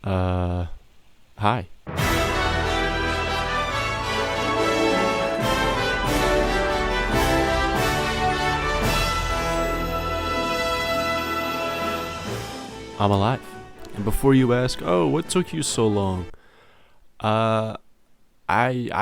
Hi. I'm alive. And before you ask, oh, what took you so long? I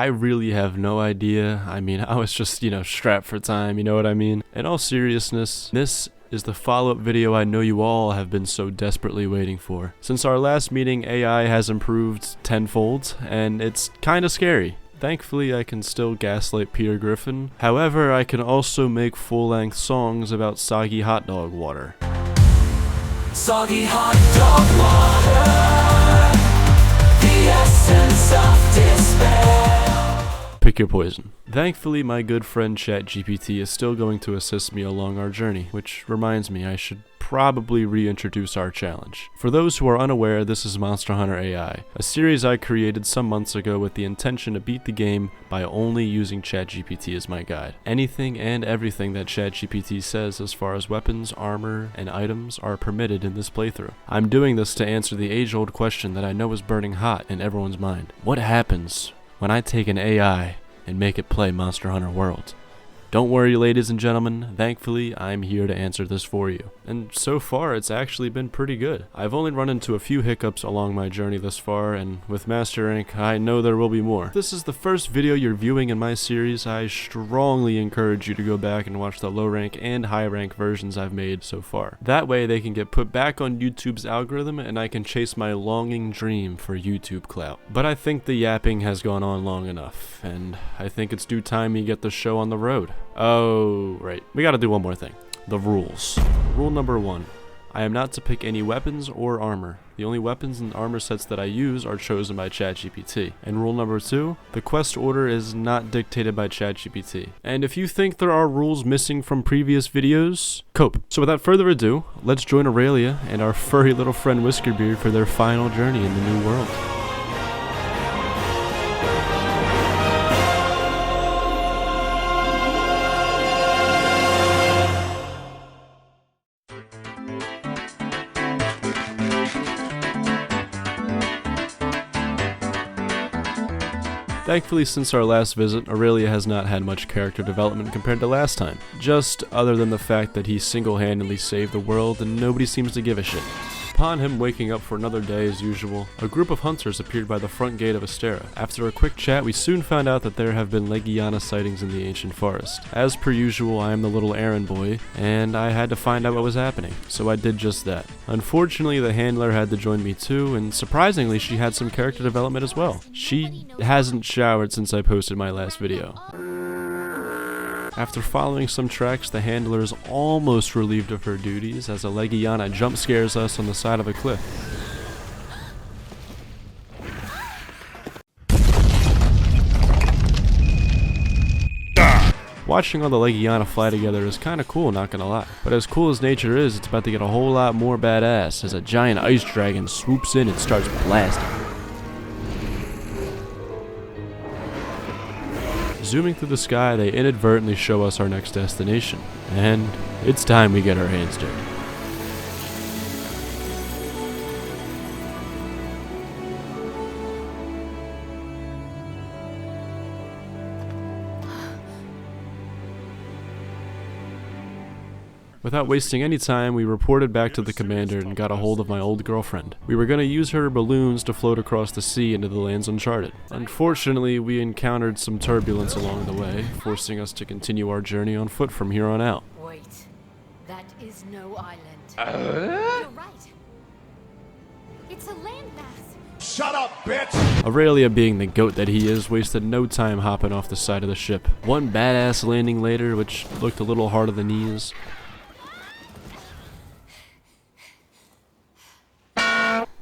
really have no idea. I mean, I was just, strapped for time, you know what I mean? In all seriousness, this is the follow-up video I know you all have been so desperately waiting for. Since our last meeting, AI has improved tenfold, and it's kinda scary. Thankfully, I can still gaslight Peter Griffin. However, I can also make full-length songs about soggy hot dog water. Soggy hot dog water, the essence of despair. Pick your poison. Thankfully, my good friend ChatGPT is still going to assist me along our journey, which reminds me I should probably reintroduce our challenge. For those who are unaware, this is Monster Hunter AI, a series I created some months ago with the intention to beat the game by only using ChatGPT as my guide. Anything and everything that ChatGPT says as far as weapons, armor, and items are permitted in this playthrough. I'm doing this to answer the age-old question that I know is burning hot in everyone's mind. What happens when I take an AI and make it play Monster Hunter World? Don't worry, ladies and gentlemen, thankfully I'm here to answer this for you. And so far it's actually been pretty good. I've only run into a few hiccups along my journey thus far, and with Master Rank, I know there will be more. If this is the first video you're viewing in my series, I strongly encourage you to go back and watch the low rank and high rank versions I've made so far. That way they can get put back on YouTube's algorithm and I can chase my longing dream for YouTube clout. But I think the yapping has gone on long enough, and I think it's due time we get the show on the road. Oh, right. We gotta do one more thing. The rules. Rule number 1. I am not to pick any weapons or armor. The only weapons and armor sets that I use are chosen by ChatGPT. And rule number 2, the quest order is not dictated by ChatGPT. And if you think there are rules missing from previous videos, cope. So without further ado, let's join Aurelia and our furry little friend Whiskerbeard for their final journey in the new world. Thankfully, since our last visit, Aurelia has not had much character development compared to last time. Just other than the fact that he single-handedly saved the world and nobody seems to give a shit. Upon him waking up for another day as usual, a group of hunters appeared by the front gate of Astera. After a quick chat, we soon found out that there have been Legiana sightings in the ancient forest. As per usual, I am the little errand boy, and I had to find out what was happening, so I did just that. Unfortunately, the handler had to join me too, and surprisingly, she had some character development as well. She hasn't showered since I posted my last video. After following some tracks, the handler is almost relieved of her duties as a Legiana jump scares us on the side of a cliff. Watching all the Legiana fly together is kinda cool, not gonna lie. But as cool as nature is, it's about to get a whole lot more badass as a giant ice dragon swoops in and starts blasting. Zooming through the sky, they inadvertently show us our next destination, and it's time we get our hands dirty. Without wasting any time, we reported back to the commander and got a hold of my old girlfriend. We were going to use her balloons to float across the sea into the lands uncharted. Unfortunately, we encountered some turbulence along the way, forcing us to continue our journey on foot from here on out. Wait, that is no island. You're right. It's a landmass. Shut up, bitch! Aurelia, being the goat that he is, wasted no time hopping off the side of the ship. One badass landing later, which looked a little hard on the knees.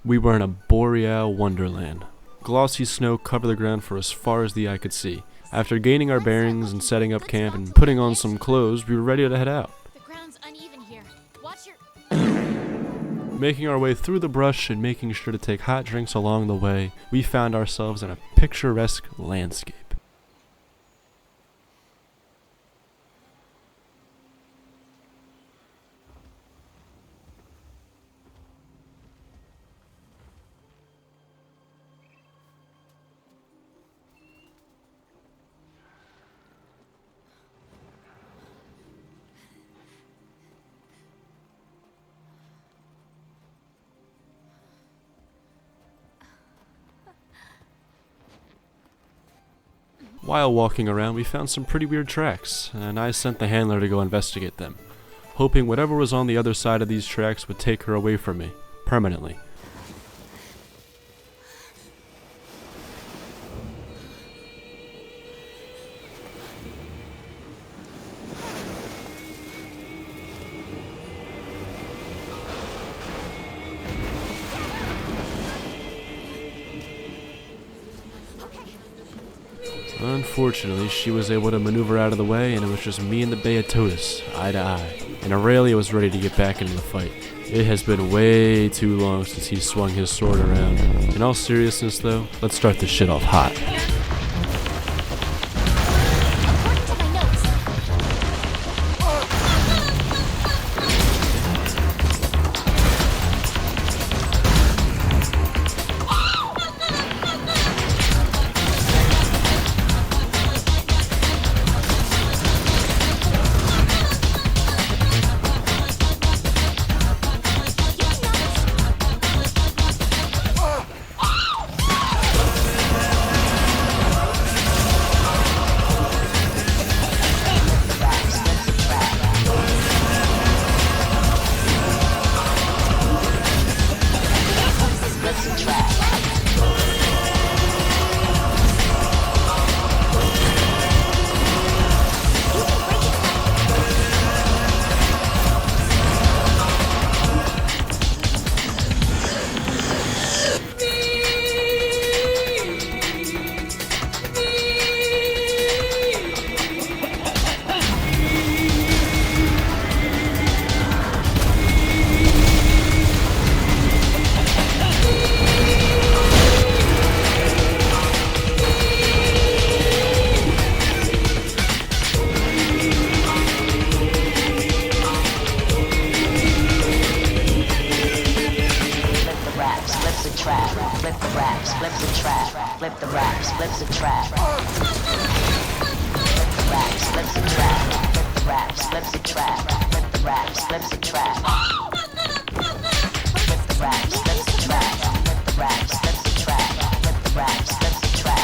We were in a boreal wonderland. Glossy snow covered the ground for as far as the eye could see. After gaining our bearings and setting up camp and putting on some clothes, we were ready to head out. The ground's uneven here. Watch your... Making our way through the brush and making sure to take hot drinks along the way, we found ourselves in a picturesque landscape. While walking around, we found some pretty weird tracks, and I sent the handler to go investigate them, hoping whatever was on the other side of these tracks would take her away from me, permanently. Unfortunately, she was able to maneuver out of the way, and it was just me and the Beotodus, eye to eye. And Aurelia was ready to get back into the fight. It has been way too long since he swung his sword around. In all seriousness though, let's start this shit off hot. Flip the wraps, flips the trap. Flip the wraps, flips the trap. Flip the wraps, flips the trap. Flip the wraps, flips the trap. Flip the wraps, flips the trap. Flip the wraps, flips the trap. Flip the wraps, flips the trap.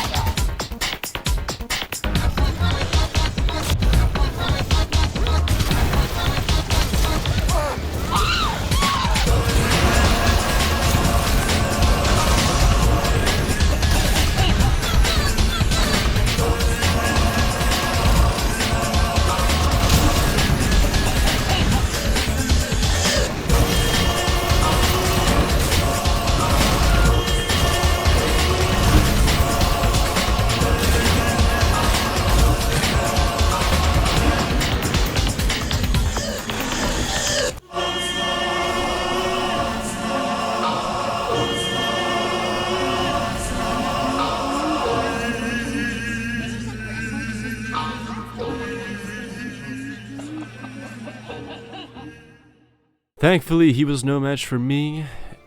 Thankfully, he was no match for me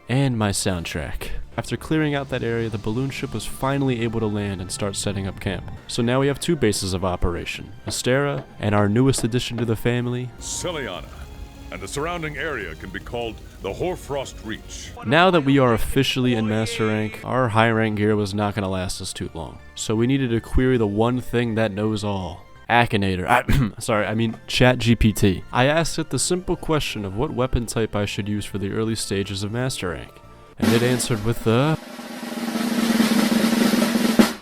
and my soundtrack. After clearing out that area, the balloon ship was finally able to land and start setting up camp. So now we have two bases of operation, Astera and our newest addition to the family, Celiana, and the surrounding area can be called the Hoarfrost Reach. Now that we are officially in Master Rank, our high rank gear was not going to last us too long. So we needed to query the one thing that knows all. Akinator. Sorry, I mean ChatGPT. I asked it the simple question of what weapon type I should use for the early stages of Master Rank. And it answered with the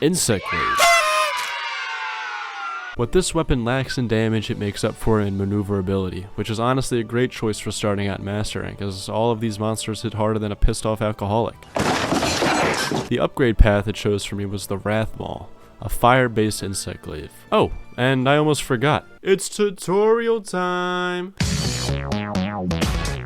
Insect Glaive. What this weapon lacks in damage, it makes up for in maneuverability, which is honestly a great choice for starting out in Master Rank, as all of these monsters hit harder than a pissed off alcoholic. The upgrade path it chose for me was the Wrath Maul, a fire-based insect glaive. Oh, and I almost forgot. It's tutorial time!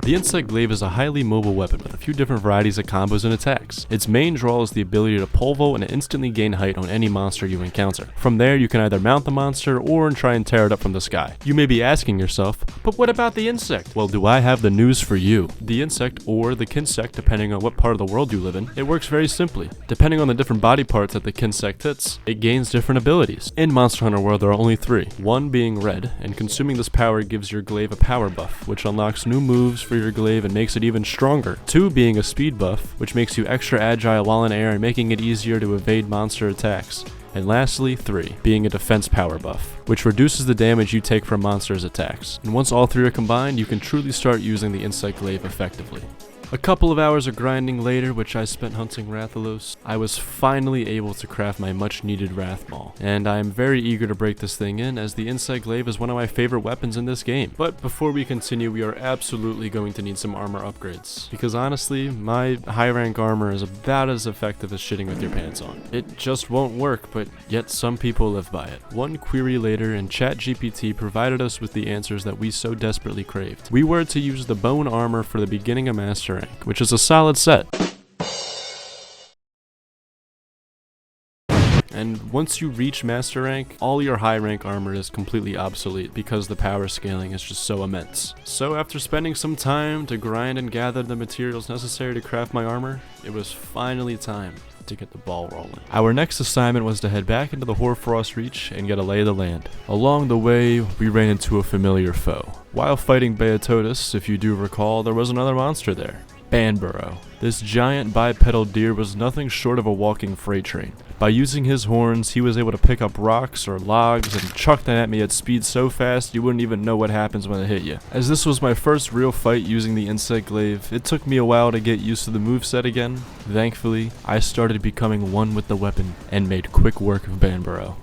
The insect glaive is a highly mobile weapon with a few different varieties of combos and attacks. Its main draw is the ability to pole vault and instantly gain height on any monster you encounter. From there, you can either mount the monster or try and tear it up from the sky. You may be asking yourself, but what about the insect? Well, do I have the news for you? The insect, or the kinsect depending on what part of the world you live in, it works very simply. Depending on the different body parts that the kinsect hits, it gains different abilities. In Monster Hunter World, there are only three. One being red, and consuming this power gives your glaive a power buff, which unlocks new moves for your glaive and makes it even stronger. Two being a speed buff, which makes you extra agile while in air and making it easier to evade monster attacks. And lastly, 3, being a defense power buff, which reduces the damage you take from monsters' attacks. And once all 3 are combined, you can truly start using the insect glaive effectively. A couple of hours of grinding later, which I spent hunting Rathalos, I was finally able to craft my much needed Wrath Maul, and I am very eager to break this thing in, as the insect glaive is one of my favorite weapons in this game. But before we continue, we are absolutely going to need some armor upgrades, because honestly, my high rank armor is about as effective as shitting with your pants on. It just won't work, but yet some people live by it. One query later, and ChatGPT provided us with the answers that we so desperately craved. We were to use the bone armor for the beginning of Master Rank, which is a solid set. And once you reach Master Rank, all your high rank armor is completely obsolete because the power scaling is just so immense. So after spending some time to grind and gather the materials necessary to craft my armor, it was finally time to get the ball rolling. Our next assignment was to head back into the Hoarfrost Reach and get a lay of the land. Along the way, we ran into a familiar foe. While fighting Beotodus, if you do recall, there was another monster there. Banbaro. This giant bipedal deer was nothing short of a walking freight train. By using his horns, he was able to pick up rocks or logs and chuck them at me at speed so fast you wouldn't even know what happens when it hit you. As this was my first real fight using the insect glaive, it took me a while to get used to the moveset again. Thankfully, I started becoming one with the weapon and made quick work of Banbaro.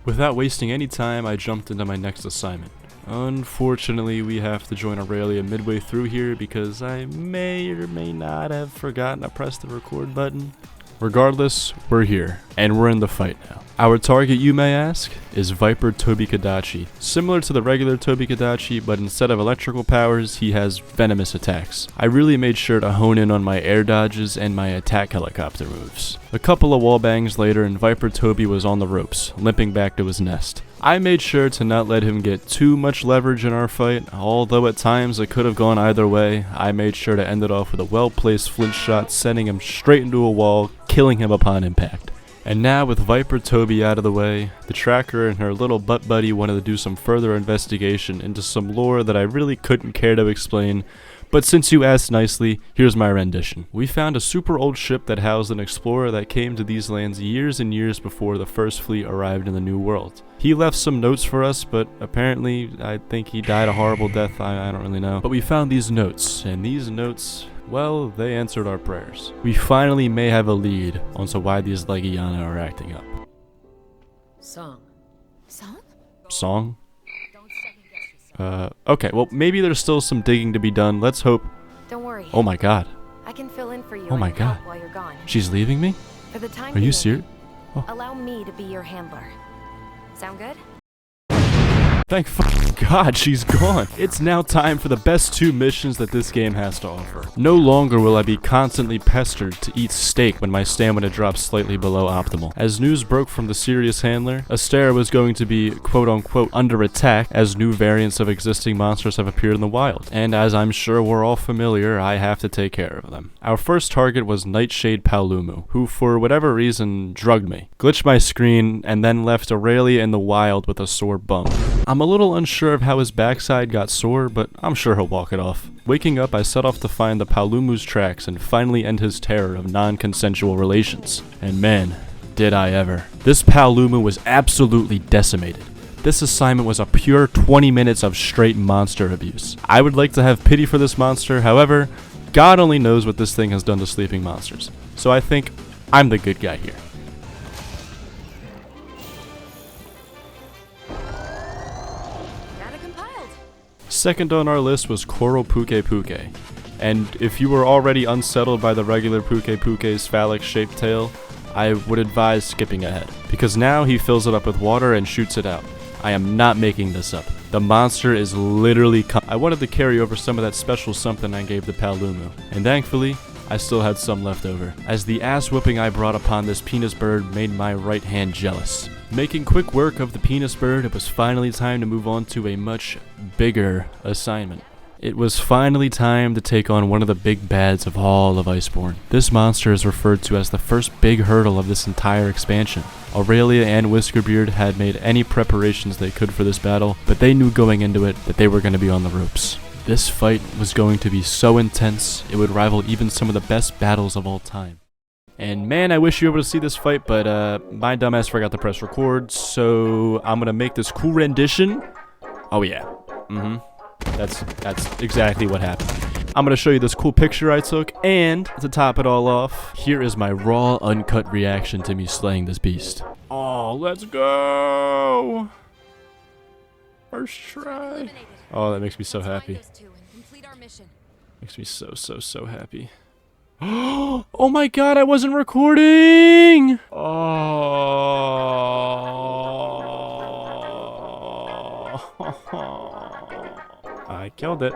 Without wasting any time, I jumped into my next assignment. Unfortunately, we have to join Aurelia midway through here because I may or may not have forgotten to press the record button. Regardless, we're here, and we're in the fight now. Our target, you may ask, is Viper Toby Kadachi. Similar to the regular Toby Kadachi, but instead of electrical powers, he has venomous attacks. I really made sure to hone in on my air dodges and my attack helicopter moves. A couple of wall bangs later, and Viper Toby was on the ropes, limping back to his nest. I made sure to not let him get too much leverage in our fight, although at times it could have gone either way. I made sure to end it off with a well-placed flint shot, sending him straight into a wall, killing him upon impact. And now with Viper Toby out of the way, the tracker and her little butt buddy wanted to do some further investigation into some lore that I really couldn't care to explain, but since you asked nicely, here's my rendition. We found a super old ship that housed an explorer that came to these lands years and years before the first fleet arrived in the New World. He left some notes for us, but apparently I think he died a horrible death, I don't really know. But we found these notes, and these notes, well, they answered our prayers. We finally may have a lead onto why these Legiana are acting up. Song. Song? Song? Okay, well, maybe there's still some digging to be done. Let's hope. Don't worry. Oh my god. I can fill in for you. Oh my and help god. while you're gone. She's leaving me? For the time Are you being, serious? Oh. Allow me to be your handler. Sound good? Thank fucking God she's gone. It's now time for the best 2 missions that this game has to offer. No longer will I be constantly pestered to eat steak when my stamina drops slightly below optimal. As news broke from the serious handler, Astera was going to be quote-unquote under attack as new variants of existing monsters have appeared in the wild. And as I'm sure we're all familiar, I have to take care of them. Our first target was Nightshade Paolumu, who for whatever reason drugged me, glitched my screen, and then left Aurelia in the wild with a sore bum. I'm a little unsure of how his backside got sore, but I'm sure he'll walk it off. Waking up, I set off to find the Paolumu's tracks and finally end his terror of non-consensual relations. And man, did I ever. This Paolumu was absolutely decimated. This assignment was a pure 20 minutes of straight monster abuse. I would like to have pity for this monster, however, God only knows what this thing has done to sleeping monsters. So I think I'm the good guy here. Second on our list was Coral Puke Puke, and if you were already unsettled by the regular Puke Puke's phallic-shaped tail, I would advise skipping ahead, because now he fills it up with water and shoots it out. I am not making this up. The monster is literally I wanted to carry over some of that special something I gave the Paolumu, and thankfully, I still had some left over, as the ass whooping I brought upon this penis bird made my right hand jealous. Making quick work of the penis bird, it was finally time to move on to a much bigger assignment. It was finally time to take on one of the big bads of all of Iceborne. This monster is referred to as the first big hurdle of this entire expansion. Aurelia and Whiskerbeard had made any preparations they could for this battle, but they knew going into it that they were going to be on the ropes. This fight was going to be so intense, it would rival even some of the best battles of all time. And man, I wish you were able to see this fight, but my dumbass forgot to press record, so I'm gonna make this cool rendition. Oh yeah, that's exactly what happened. I'm gonna show you this cool picture I took, and to top it all off, here is my raw, uncut reaction to me slaying this beast. Oh, let's go! First try. Oh, that makes me so happy. Makes me so happy. Oh my god, I wasn't recording! Oh. I killed it.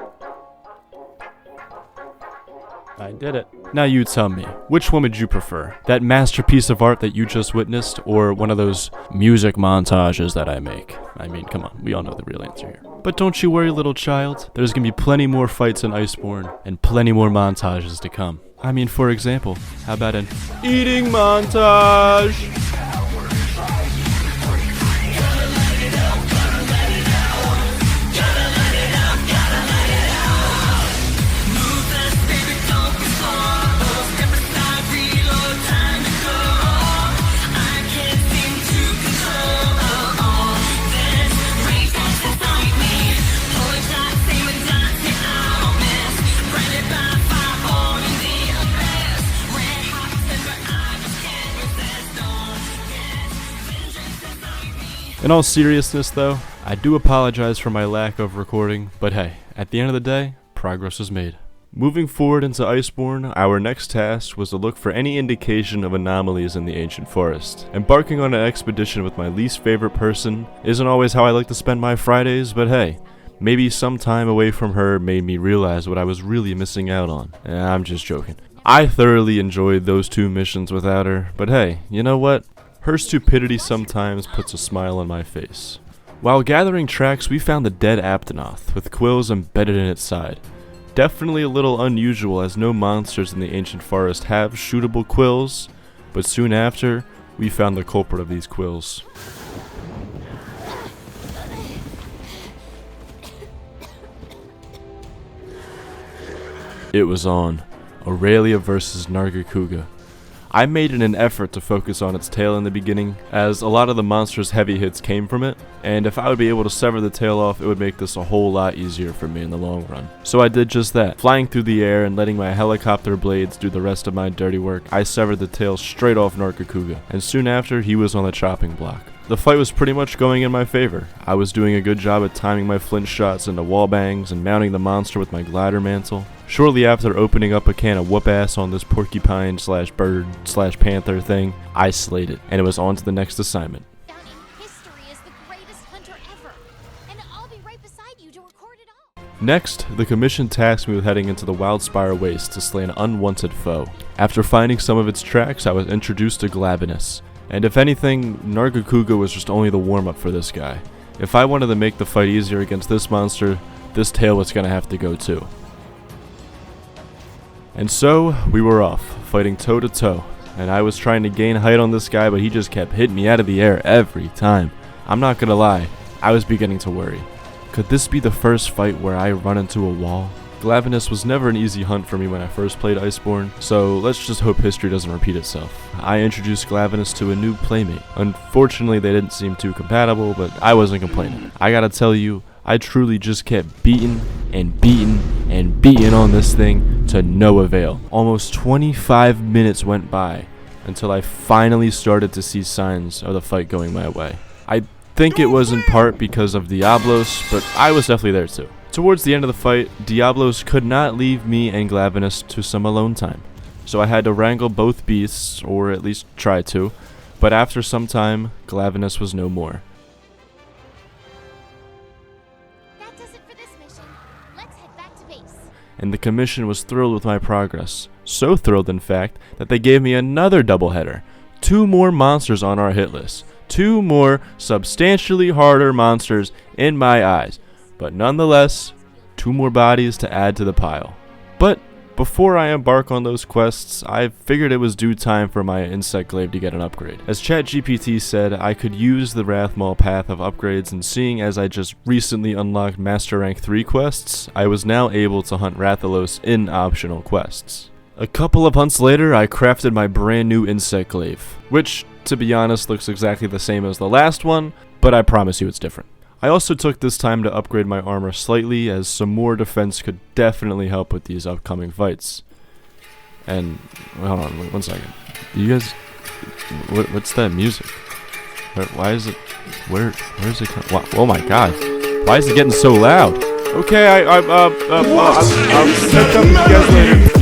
I did it. Now you tell me, which one would you prefer? That masterpiece of art that you just witnessed, or one of those music montages that I make? I mean, come on, we all know the real answer here. But don't you worry, little child. There's gonna be plenty more fights in Iceborne, and plenty more montages to come. I mean, for example, how about an eating montage? In all seriousness though, I do apologize for my lack of recording, but hey, at the end of the day, progress was made. Moving forward into Iceborne, our next task was to look for any indication of anomalies in the ancient forest. Embarking on an expedition with my least favorite person isn't always how I like to spend my Fridays, but hey, maybe some time away from her made me realize what I was really missing out on. I'm just joking. I thoroughly enjoyed those 2 missions without her, but hey, you know what? Her stupidity sometimes puts a smile on my face. While gathering tracks, we found the dead Aptonoth, with quills embedded in its side. Definitely a little unusual, as no monsters in the ancient forest have shootable quills, but soon after, we found the culprit of these quills. It was on. Aurelia versus Nargacuga. I made it an effort to focus on its tail in the beginning, as a lot of the monster's heavy hits came from it, and if I would be able to sever the tail off, it would make this a whole lot easier for me in the long run. So I did just that. Flying through the air and letting my helicopter blades do the rest of my dirty work, I severed the tail straight off Nargacuga, and soon after, he was on the chopping block. The fight was pretty much going in my favor. I was doing a good job at timing my flint shots into wall bangs and mounting the monster with my glider mantle. Shortly after opening up a can of whoop ass on this porcupine slash bird slash panther thing, I slayed it, and it was on to the next assignment. Down in history as the greatest hunter ever, and I'll be right beside you to record it all. Next, the commission tasked me with heading into the Wildspire Waste to slay an unwanted foe. After finding some of its tracks, I was introduced to Glavenus. And if anything, Nargacuga was just only the warm-up for this guy. If I wanted to make the fight easier against this monster, this tail was gonna have to go too. And so, we were off, fighting toe to toe, and I was trying to gain height on this guy, but he just kept hitting me out of the air every time. I'm not gonna lie, I was beginning to worry. Could this be the first fight where I run into a wall? Glavenus was never an easy hunt for me when I first played Iceborne, so let's just hope history doesn't repeat itself. I introduced Glavenus to a new playmate. Unfortunately, they didn't seem too compatible, but I wasn't complaining. I gotta tell you, I truly just kept beating and beating and beating on this thing to no avail. Almost 25 minutes went by until I finally started to see signs of the fight going my way. I think it was in part because of Diablos, but I was definitely there too. Towards the end of the fight, Diablos could not leave me and Glavenus to some alone time, so I had to wrangle both beasts, or at least try to, but after some time, Glavenus was no more. That does it for this mission. Let's head back to base. And the commission was thrilled with my progress. So thrilled, in fact, that they gave me another doubleheader. 2 more monsters on our hit list. 2 more substantially harder monsters in my eyes. But nonetheless, 2 more bodies to add to the pile. But before I embark on those quests, I figured it was due time for my insect glaive to get an upgrade. As ChatGPT said, I could use the Rathmall path of upgrades, and seeing as I just recently unlocked Master Rank 3 quests, I was now able to hunt Rathalos in optional quests. A couple of hunts later, I crafted my brand new insect glaive, which, to be honest, looks exactly the same as the last one, but I promise you it's different. I also took this time to upgrade my armor slightly, as some more defense could definitely help with these upcoming fights. And, hold on, wait 1 second. Do you guys, what's that music? Why is it, where's it coming? Oh my god, why is it getting so loud? Okay, I'll catch up with you guys later.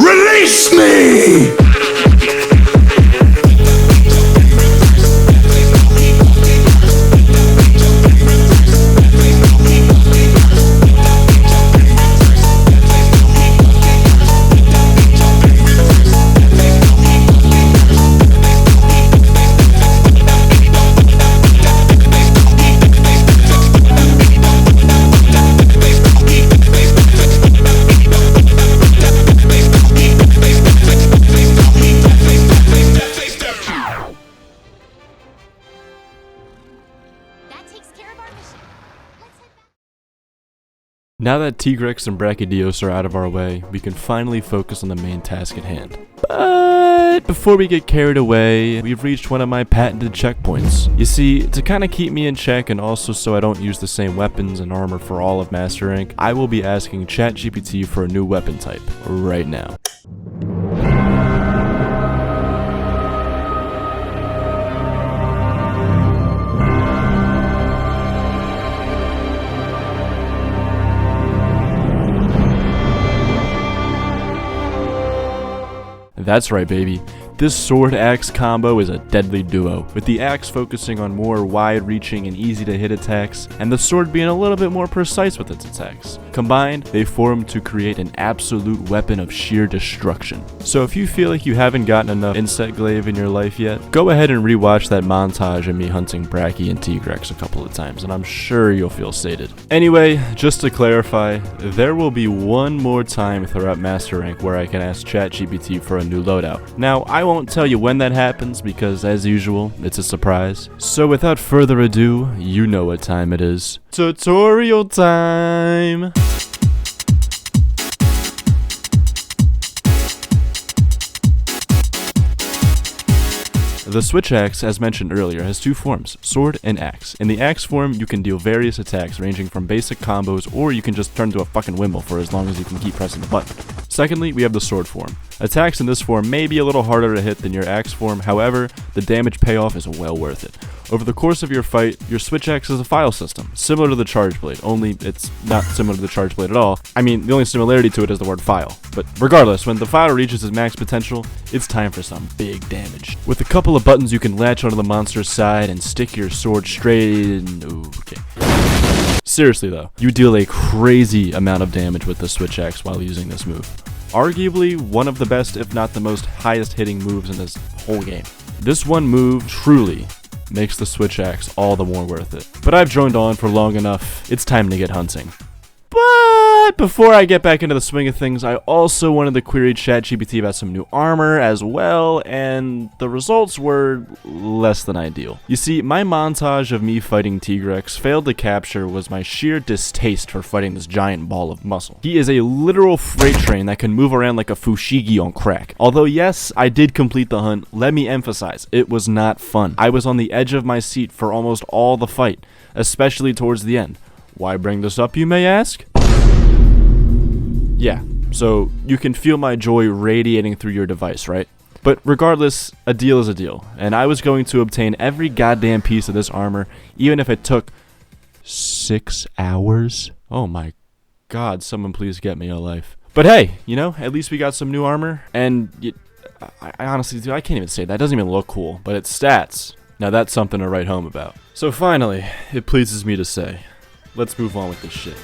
Release me! Now that Tigrex and Brachydios are out of our way, we can finally focus on the main task at hand. But before we get carried away, we've reached one of my patented checkpoints. You see, to kind of keep me in check and also so I don't use the same weapons and armor for all of Master Rank, I will be asking ChatGPT for a new weapon type right now. That's right, baby. This sword-axe combo is a deadly duo, with the axe focusing on more wide-reaching and easy-to-hit attacks, and the sword being a little bit more precise with its attacks. Combined, they form to create an absolute weapon of sheer destruction. So if you feel like you haven't gotten enough insect glaive in your life yet, go ahead and rewatch that montage of me hunting Brachy and Tigrex a couple of times, and I'm sure you'll feel sated. Anyway, just to clarify, there will be one more time throughout Master Rank where I can ask ChatGPT for a new loadout. Now, I won't tell you when that happens because, as usual, it's a surprise. So without further ado, you know what time it is. Tutorial time! The switch axe, as mentioned earlier, has two forms, sword and axe. In the axe form, you can deal various attacks ranging from basic combos, or you can just turn to a fucking wimble for as long as you can keep pressing the button. Secondly, we have the sword form. Attacks in this form may be a little harder to hit than your axe form, however, the damage payoff is well worth it. Over the course of your fight, your switch axe is a file system, similar to the charge blade, only it's not similar to the charge blade at all. I mean, the only similarity to it is the word file. But regardless, when the file reaches its max potential, it's time for some big damage. With a couple of buttons, you can latch onto the monster's side and stick your sword straight in. Ooh, okay. Seriously though, you deal a crazy amount of damage with the switch axe while using this move. Arguably one of the best, if not the most highest hitting moves in this whole game. This one move truly makes the switch axe all the more worth it. But I've droned on for long enough, it's time to get hunting. But before I get back into the swing of things, I also wanted to query ChatGPT about some new armor as well, and the results were less than ideal. You see, my montage of me fighting Tigrex failed to capture was my sheer distaste for fighting this giant ball of muscle. He is a literal freight train that can move around like a fushigi on crack. Although yes, I did complete the hunt, let me emphasize, it was not fun. I was on the edge of my seat for almost all the fight, especially towards the end. Why bring this up, you may ask? Yeah, so you can feel my joy radiating through your device, right? But regardless, a deal is a deal, and I was going to obtain every goddamn piece of this armor, even if it took 6 hours. Oh my god, someone please get me a life. But hey, you know, at least we got some new armor, and I honestly, dude, I can't even say that. It doesn't even look cool, but it's stats. Now that's something to write home about. So finally, it pleases me to say, let's move on with this shit.